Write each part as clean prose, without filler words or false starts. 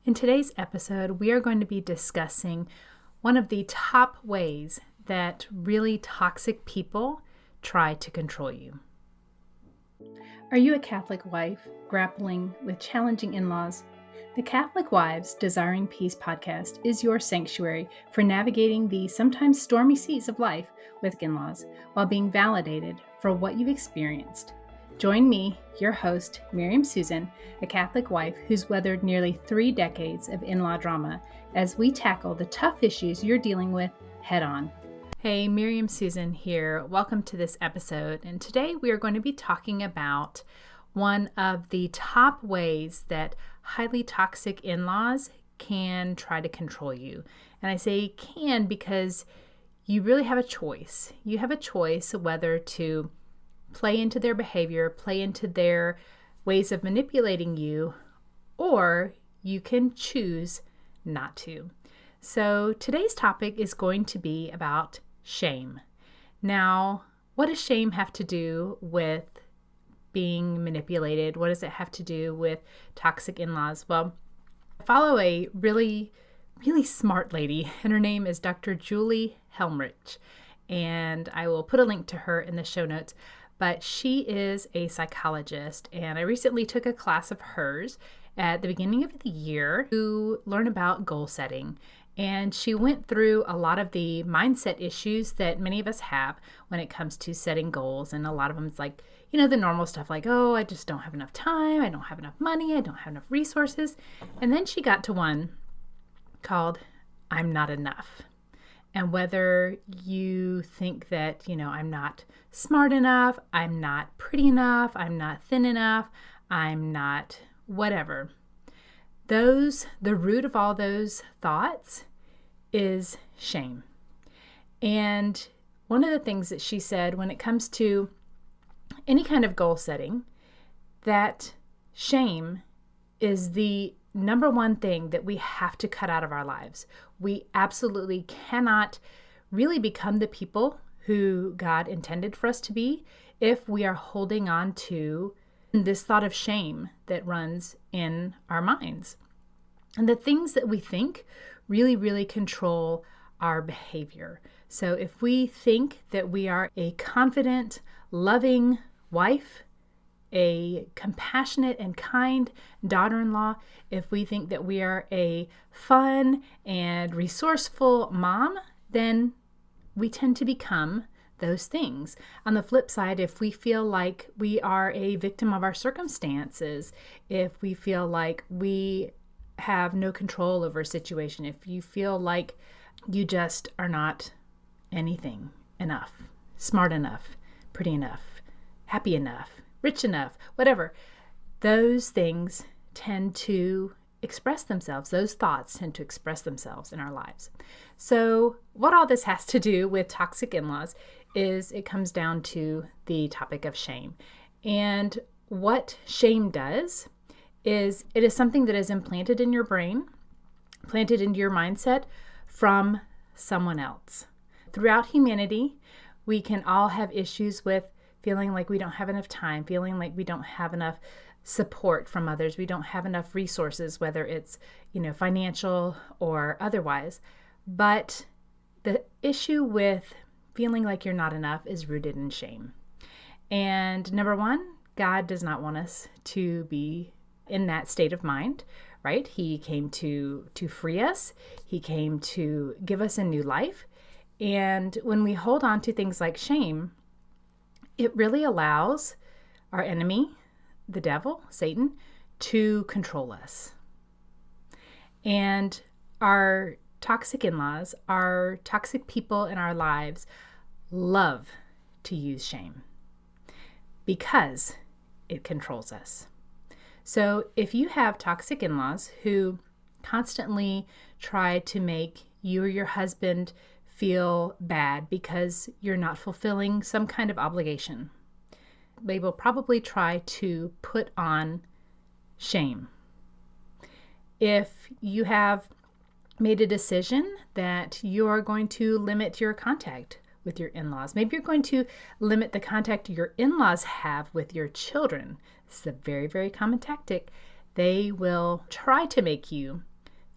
In today's episode, we are going to be discussing one of the top ways that really toxic people try to control you. Are you a Catholic wife grappling with challenging in-laws? The Catholic Wives Desiring Peace podcast is your sanctuary for navigating the sometimes stormy seas of life with in-laws while being validated for what you've experienced. Join me, your host, Miriam Susan, a Catholic wife who's weathered nearly 3 decades of in-law drama, as we tackle the tough issues you're dealing with head on. Hey, Miriam Susan here. Welcome to this episode. And today we are going to be talking about one of the top ways that highly toxic in-laws can try to control you. And I say can because you really have a choice. You have a choice whether to play into their behavior, play into their ways of manipulating you, or you can choose not to. So today's topic is going to be about shame. Now, what does shame have to do with being manipulated? What does it have to do with toxic in-laws? Well, I follow a really smart lady, and her name is Dr. Julie Helmrich, and I will put a link to her in the show notes. But she is a psychologist, and I recently took a class of hers at the beginning of the year to learn about goal setting. And she went through a lot of the mindset issues that many of us have when it comes to setting goals. And a lot of them is like, the normal stuff like, oh, I just don't have enough time, I don't have enough money, I don't have enough resources. And then she got to one called I'm not enough. And whether you think that, I'm not smart enough, I'm not pretty enough, I'm not thin enough, I'm not whatever. The root of all those thoughts is shame. And one of the things that she said when it comes to any kind of goal setting, that shame is the number one thing that we have to cut out of our lives. We absolutely cannot really become the people who God intended for us to be if we are holding on to this thought of shame that runs in our minds. And the things that we think really control our behavior. So if we think that we are a confident, loving wife, a compassionate and kind daughter-in-law, if we think that we are a fun and resourceful mom, then we tend to become those things. On the flip side, if we feel like we are a victim of our circumstances, if we feel like we have no control over a situation, if you feel like you just are not anything enough, smart enough, pretty enough, happy enough, rich enough, whatever, those things tend to express themselves. Those thoughts tend to express themselves in our lives. So what all this has to do with toxic in-laws is it comes down to the topic of shame. And what shame does is it is something that is implanted in your brain, planted into your mindset from someone else. Throughout humanity, we can all have issues with feeling like we don't have enough time, feeling like we don't have enough support from others, we don't have enough resources, whether it's, financial or otherwise. But the issue with feeling like you're not enough is rooted in shame. And number one, God does not want us to be in that state of mind, right? He came to free us. He came to give us a new life. And when we hold on to things like shame, it really allows our enemy, the devil, Satan, to control us. And our toxic in-laws, our toxic people in our lives love to use shame because it controls us. So if you have toxic in-laws who constantly try to make you or your husband feel bad because you're not fulfilling some kind of obligation, they will probably try to put on shame. If you have made a decision that you are going to limit your contact with your in-laws, maybe you're going to limit the contact your in-laws have with your children. This is a very, very common tactic. They will try to make you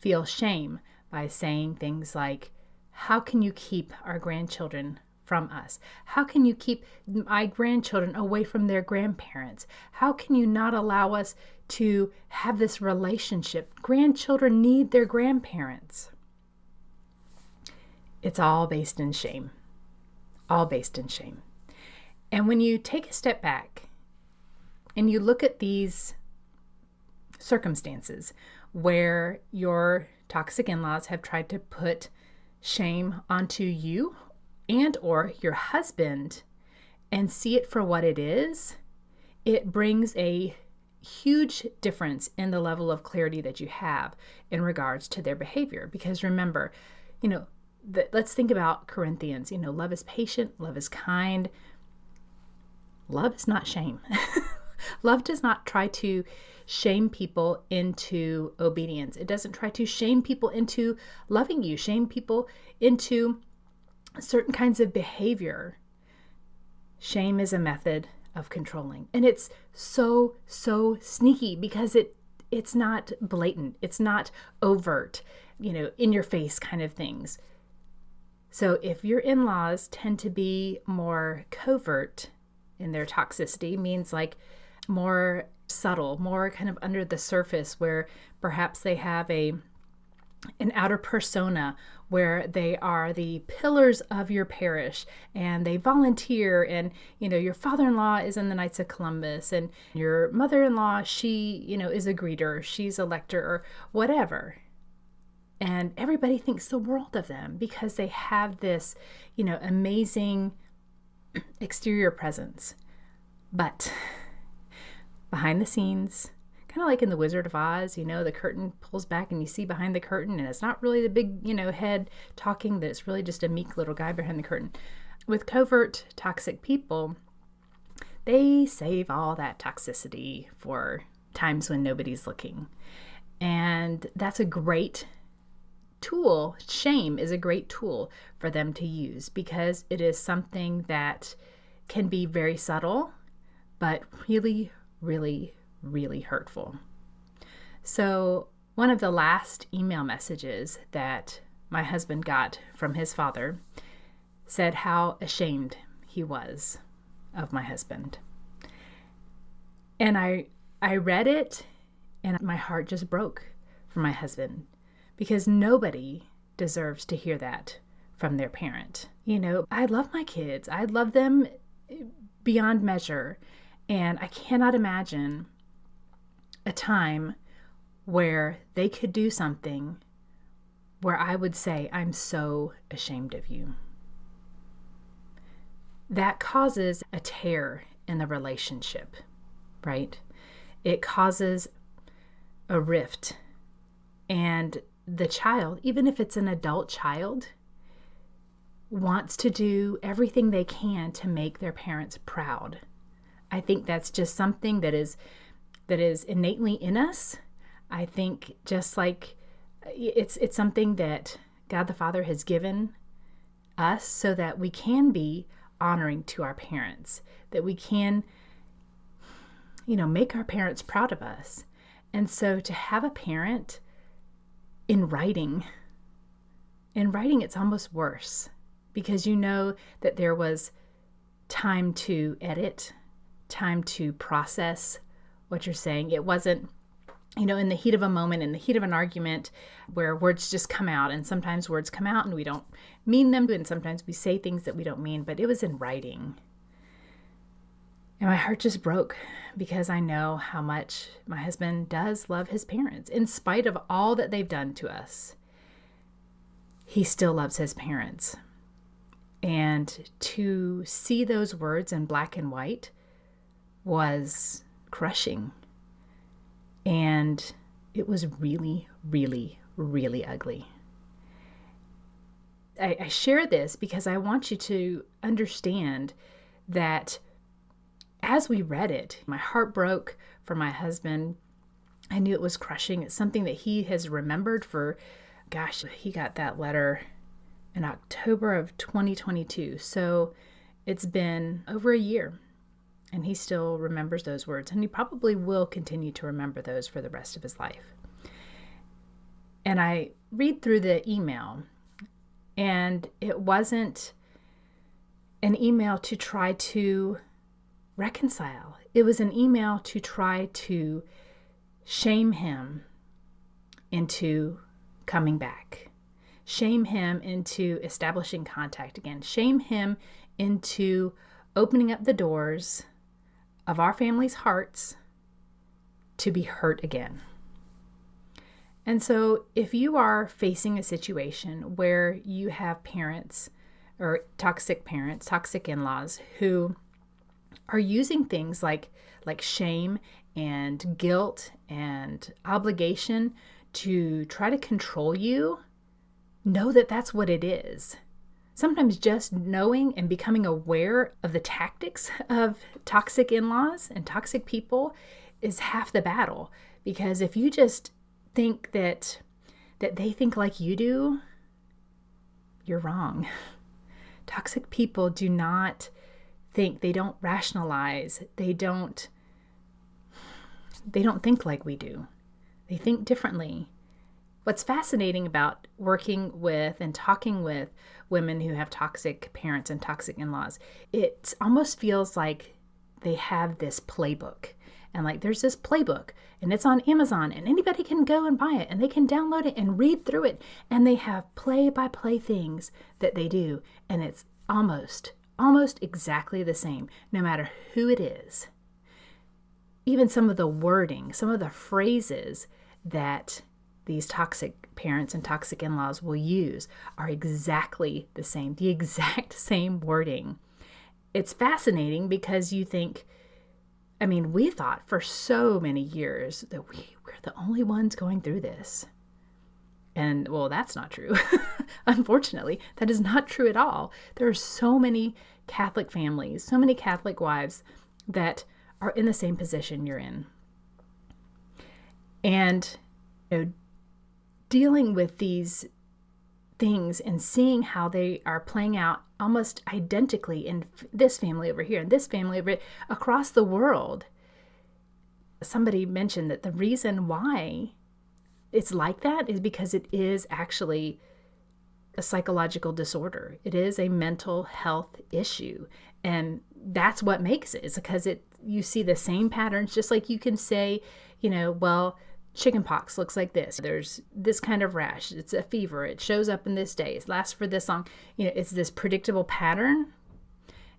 feel shame by saying things like, how can you keep our grandchildren from us? How can you keep my grandchildren away from their grandparents? How can you not allow us to have this relationship? Grandchildren need their grandparents. It's all based in shame. All based in shame. And when you take a step back and you look at these circumstances where your toxic in-laws have tried to put shame onto you and or your husband and see it for what it is, it brings a huge difference in the level of clarity that you have in regards to their behavior. Because remember, let's think about Corinthians. Love is patient, love is kind. Love is not shame. Love does not try to shame people into obedience. It doesn't try to shame people into loving you, shame people into certain kinds of behavior. Shame is a method of controlling. And it's so sneaky because it's not blatant. It's not overt, in your face kind of things. So if your in-laws tend to be more covert in their toxicity, means like more subtle, more kind of under the surface, where perhaps they have an outer persona where they are the pillars of your parish and they volunteer, and your father-in-law is in the Knights of Columbus and your mother-in-law, she is a greeter, she's a lector or whatever. And everybody thinks the world of them because they have this, amazing exterior presence. But behind the scenes, kind of like in The Wizard of Oz, the curtain pulls back and you see behind the curtain, and it's not really the big, head talking, that it's really just a meek little guy behind the curtain. With covert toxic people, they save all that toxicity for times when nobody's looking. And that's a great tool. Shame is a great tool for them to use because it is something that can be very subtle, but really, really, really hurtful. So one of the last email messages that my husband got from his father said how ashamed he was of my husband. And I read it and my heart just broke for my husband, because nobody deserves to hear that from their parent. I love my kids. I love them beyond measure. And I cannot imagine a time where they could do something where I would say, I'm so ashamed of you. That causes a tear in the relationship, right? It causes a rift. And the child, even if it's an adult child, wants to do everything they can to make their parents proud. I think that's just something that is innately in us. I think just like it's something that God the Father has given us so that we can be honoring to our parents, that we can, make our parents proud of us. And so to have a parent in writing, it's almost worse, because that there was time to edit, time to process what you're saying. It wasn't, in the heat of a moment, in the heat of an argument, where words just come out, and sometimes words come out and we don't mean them, and sometimes we say things that we don't mean, but it was in writing. And my heart just broke because I know how much my husband does love his parents. In spite of all that they've done to us, he still loves his parents. And to see those words in black and white was crushing. And it was really, really, really ugly. I share this because I want you to understand that as we read it, my heart broke for my husband. I knew it was crushing. It's something that he has remembered for, he got that letter in October of 2022. So it's been over a year, and he still remembers those words, and he probably will continue to remember those for the rest of his life. And I read through the email, and it wasn't an email to try to reconcile. It was an email to try to shame him into coming back, shame him into establishing contact again, shame him into opening up the doors of our family's hearts to be hurt again. And so if you are facing a situation where you have parents or toxic parents, toxic in-laws who are using things like shame and guilt and obligation to try to control you, know that that's what it is. Sometimes just knowing and becoming aware of the tactics of toxic in-laws and toxic people is half the battle. Because if you just think that they think like you do, you're wrong. Toxic people do not think, they don't rationalize, they don't think like we do. They think differently. What's fascinating about working with and talking with women who have toxic parents and toxic in-laws, it almost feels like they have this playbook. And like there's this playbook and it's on Amazon and anybody can go and buy it and they can download it and read through it. And they have play-by-play things that they do. And it's almost exactly the same, no matter who it is. Even some of the wording, some of the phrases that these toxic parents and toxic in-laws will use are exactly the same, the exact same wording. It's fascinating because you think, we thought for so many years that we're the only ones going through this. And well, that's not true. Unfortunately, that is not true at all. There are so many Catholic families, so many Catholic wives that are in the same position you're in. And dealing with these things and seeing how they are playing out almost identically in this family over here and this family over here, across the world. Somebody mentioned that the reason why it's like that is because it is actually a psychological disorder. It is a mental health issue. And that's what makes it. It's because you see the same patterns, just like you can say, well, chickenpox looks like this. There's this kind of rash. It's a fever. It shows up in this day. It lasts for this long. It's this predictable pattern.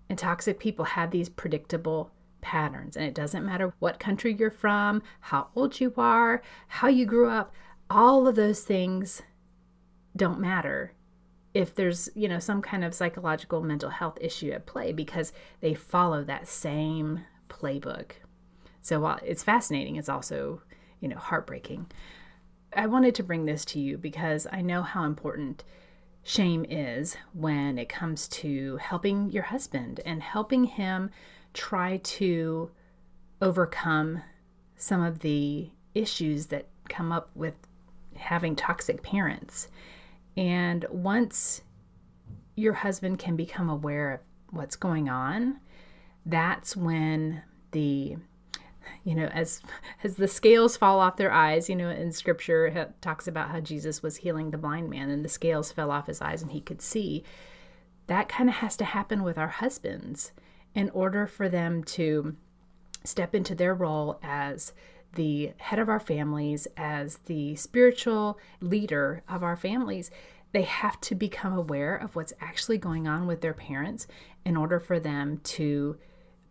And toxic people have these predictable patterns. And it doesn't matter what country you're from, how old you are, how you grew up. All of those things don't matter if there's, some kind of psychological mental health issue at play, because they follow that same playbook. So while it's fascinating, it's also heartbreaking. I wanted to bring this to you because I know how important shame is when it comes to helping your husband and helping him try to overcome some of the issues that come up with having toxic parents. And once your husband can become aware of what's going on, that's when as the scales fall off their eyes, in scripture, it talks about how Jesus was healing the blind man and the scales fell off his eyes and he could see. That kind of has to happen with our husbands in order for them to step into their role as the head of our families, as the spiritual leader of our families. They have to become aware of what's actually going on with their parents in order for them to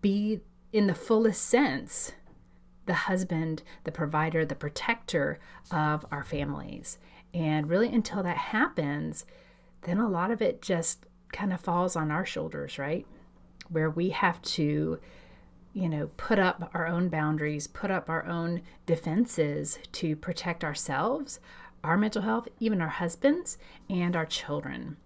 be, in the fullest sense, the husband, the provider, the protector of our families. And really until that happens, then a lot of it just kind of falls on our shoulders, right? Where we have to, put up our own boundaries, put up our own defenses to protect ourselves, our mental health, even our husbands and our children.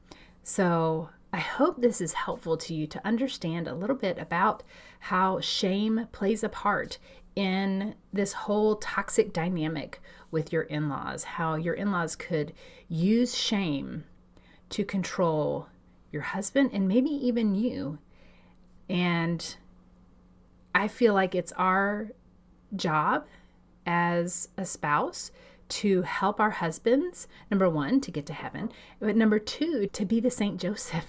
So I hope this is helpful to you to understand a little bit about how shame plays a part in this whole toxic dynamic with your in-laws, how your in-laws could use shame to control your husband and maybe even you. And I feel like it's our job as a spouse to help our husbands, number one, to get to heaven, but number two, to be the Saint Joseph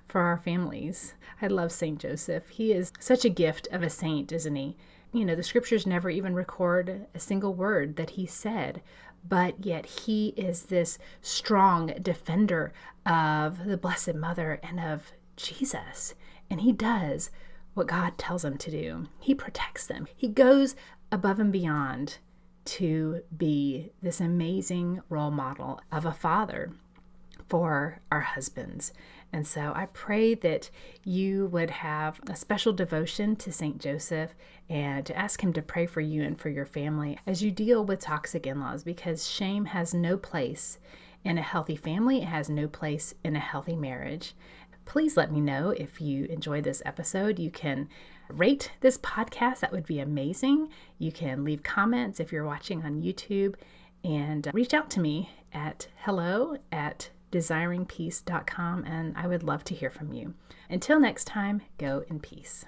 for our families. I love Saint Joseph. He is such a gift of a saint, isn't he? The scriptures never even record a single word that he said, but yet he is this strong defender of the Blessed Mother and of Jesus. And he does what God tells him to do. He protects them. He goes above and beyond to be this amazing role model of a father for our husbands. And so I pray that you would have a special devotion to St. Joseph and to ask him to pray for you and for your family as you deal with toxic in-laws, because shame has no place in a healthy family. It has no place in a healthy marriage. Please let me know if you enjoyed this episode. You can rate this podcast. That would be amazing. You can leave comments if you're watching on YouTube, and reach out to me at hello@desiringpeace.com, and I would love to hear from you. Until next time, go in peace.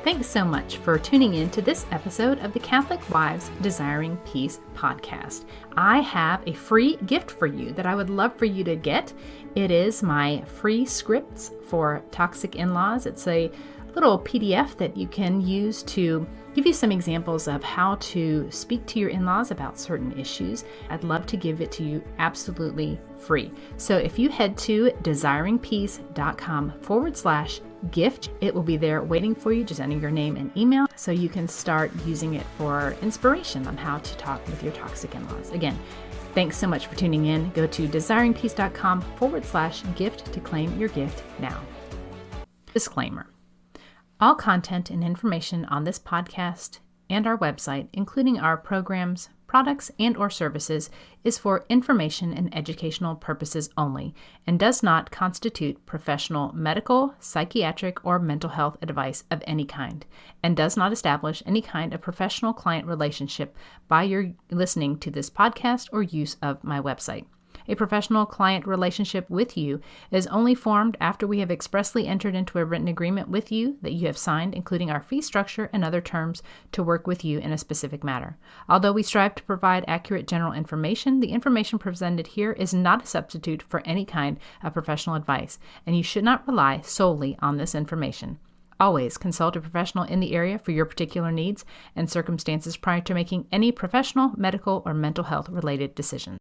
Thanks so much for tuning in to this episode of the Catholic Wives Desiring Peace podcast. I have a free gift for you that I would love for you to get. It is my free scripts for toxic in-laws. It's a little PDF that you can use to give you some examples of how to speak to your in-laws about certain issues. I'd love to give it to you absolutely free. So if you head to desiringpeace.com/gift, it will be there waiting for you. Just enter your name and email so you can start using it for inspiration on how to talk with your toxic in-laws. Again, thanks so much for tuning in. Go to desiringpeace.com/gift to claim your gift now. Disclaimer. All content and information on this podcast and our website, including our programs, products, and or services, is for information and educational purposes only and does not constitute professional medical, psychiatric, or mental health advice of any kind, and does not establish any kind of professional client relationship by your listening to this podcast or use of my website. A professional client relationship with you is only formed after we have expressly entered into a written agreement with you that you have signed, including our fee structure and other terms to work with you in a specific matter. Although we strive to provide accurate general information, the information presented here is not a substitute for any kind of professional advice, and you should not rely solely on this information. Always consult a professional in the area for your particular needs and circumstances prior to making any professional, medical, or mental health related decisions.